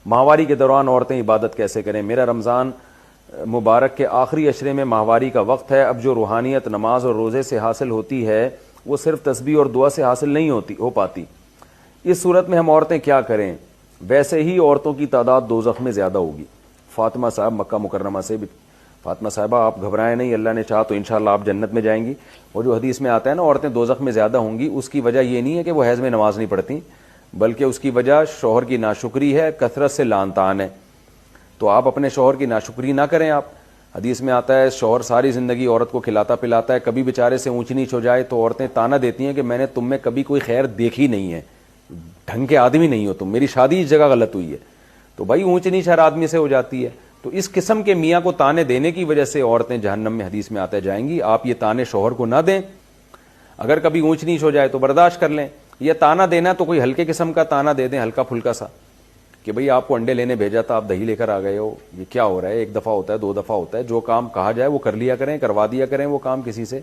ماہواری کے دوران عورتیں عبادت کیسے کریں؟ میرا رمضان مبارک کے آخری عشرے میں ماہواری کا وقت ہے. اب جو روحانیت نماز اور روزے سے حاصل ہوتی ہے وہ صرف تسبیح اور دعا سے حاصل نہیں ہو پاتی. اس صورت میں ہم عورتیں کیا کریں؟ ویسے ہی عورتوں کی تعداد دوزخ میں زیادہ ہوگی. فاطمہ صاحب مکہ مکرمہ سے بھی. فاطمہ صاحبہ آپ گھبرائیں نہیں، اللہ نے چاہا تو انشاءاللہ آپ جنت میں جائیں گی. اور جو حدیث میں آتا ہے نا عورتیں دوزخ میں زیادہ ہوں گی، اس کی وجہ یہ نہیں ہے کہ وہ حیض میں نماز نہیں پڑھتی، بلکہ اس کی وجہ شوہر کی ناشکری ہے، کثرت سے لعن طعن ہے. تو آپ اپنے شوہر کی ناشکری نہ کریں. آپ حدیث میں آتا ہے شوہر ساری زندگی عورت کو کھلاتا پلاتا ہے، کبھی بیچارے سے اونچ نیچ ہو جائے تو عورتیں تانا دیتی ہیں کہ میں نے تم میں کبھی کوئی خیر دیکھی نہیں ہے، ڈھنگ کے آدمی نہیں ہو تم، میری شادی اس جگہ غلط ہوئی ہے. تو بھائی اونچ نیچ ہر آدمی سے ہو جاتی ہے. تو اس قسم کے میاں کو تانے دینے کی وجہ سے عورتیں جہنم میں حدیث میں آتے جائیں گی. آپ یہ تانے شوہر کو نہ دیں. اگر کبھی اونچ نیچ ہو جائے تو برداشت کر لیں. یہ تانا دینا تو کوئی ہلکے قسم کا تانا دے دیں، ہلکا پھلکا سا، کہ بھئی آپ کو انڈے لینے بھیجا تھا، آپ دہی لے کر آ گئے ہو، یہ کیا ہو رہا ہے؟ ایک دفعہ ہوتا ہے، 2 دفعہ ہوتا ہے. جو کام کہا جائے وہ کر لیا کریں، کروا دیا کریں وہ کام کسی سے،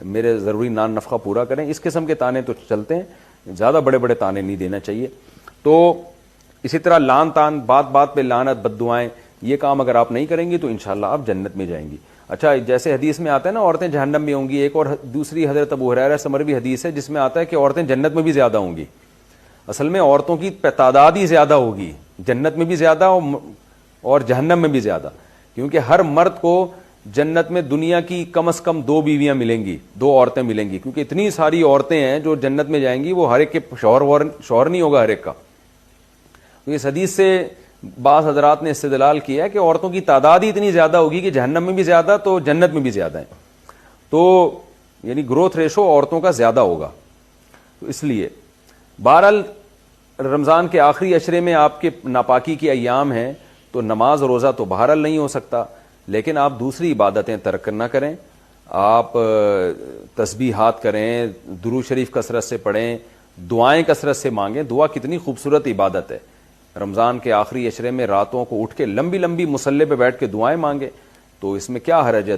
میرے ضروری نان نفقہ پورا کریں. اس قسم کے تانے تو چلتے ہیں، زیادہ بڑے بڑے تانے نہیں دینا چاہیے. تو اسی طرح لعن طعن، بات بات پہ لعنت، بد دعائیں، یہ کام اگر آپ نہیں کریں گی تو انشاءاللہ آپ جنت میں جائیں گی. اچھا، جیسے حدیث میں آتا ہے نا عورتیں جہنم میں ہوں گی، ایک اور دوسری حضرت ابو ہریرہ سے مروی حدیث ہے جس میں آتا ہے کہ عورتیں جنت میں بھی زیادہ ہوں گی. اصل میں عورتوں کی تعداد ہی زیادہ ہوگی، جنت میں بھی زیادہ اور جہنم میں بھی زیادہ، کیونکہ ہر مرد کو جنت میں دنیا کی کم از کم 2 بیویاں ملیں گی، 2 عورتیں ملیں گی، کیونکہ اتنی ساری عورتیں ہیں جو جنت میں جائیں گی، وہ ہر ایک کے شوہر نہیں ہوگا ہر ایک کا. تو اس حدیث سے بعض حضرات نے استدلال کیا ہے کہ عورتوں کی تعداد ہی اتنی زیادہ ہوگی کہ جہنم میں بھی زیادہ تو جنت میں بھی زیادہ ہے. تو یعنی گروتھ ریشو عورتوں کا زیادہ ہوگا. تو اس لیے بہرحال رمضان کے آخری عشرے میں آپ کے ناپاکی کے ایام ہیں، تو نماز روزہ تو بہرحال نہیں ہو سکتا، لیکن آپ دوسری عبادتیں ترک نہ کریں. آپ تسبیحات کریں، درود شریف کثرت سے پڑھیں، دعائیں کثرت سے مانگیں. دعا کتنی خوبصورت عبادت ہے. رمضان کے آخری عشرے میں راتوں کو اٹھ کے لمبی لمبی مصلی پہ بیٹھ کے دعائیں مانگیں، تو اس میں کیا حرج ہے؟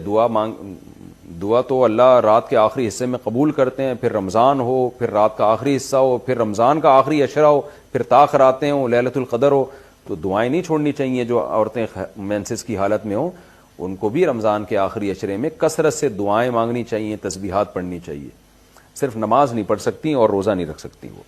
دعا تو اللہ رات کے آخری حصے میں قبول کرتے ہیں. پھر رمضان ہو، پھر رات کا آخری حصہ ہو، پھر رمضان کا آخری عشرہ ہو، پھر تاخ راتیں ہوں، لیلۃ القدر ہو، تو دعائیں نہیں چھوڑنی چاہیے. جو عورتیں مینسس کی حالت میں ہوں ان کو بھی رمضان کے آخری عشرے میں کثرت سے دعائیں مانگنی چاہیے، تسبیحات پڑھنی چاہیے. صرف نماز نہیں پڑھ سکتی اور روزہ نہیں رکھ سکتی وہ.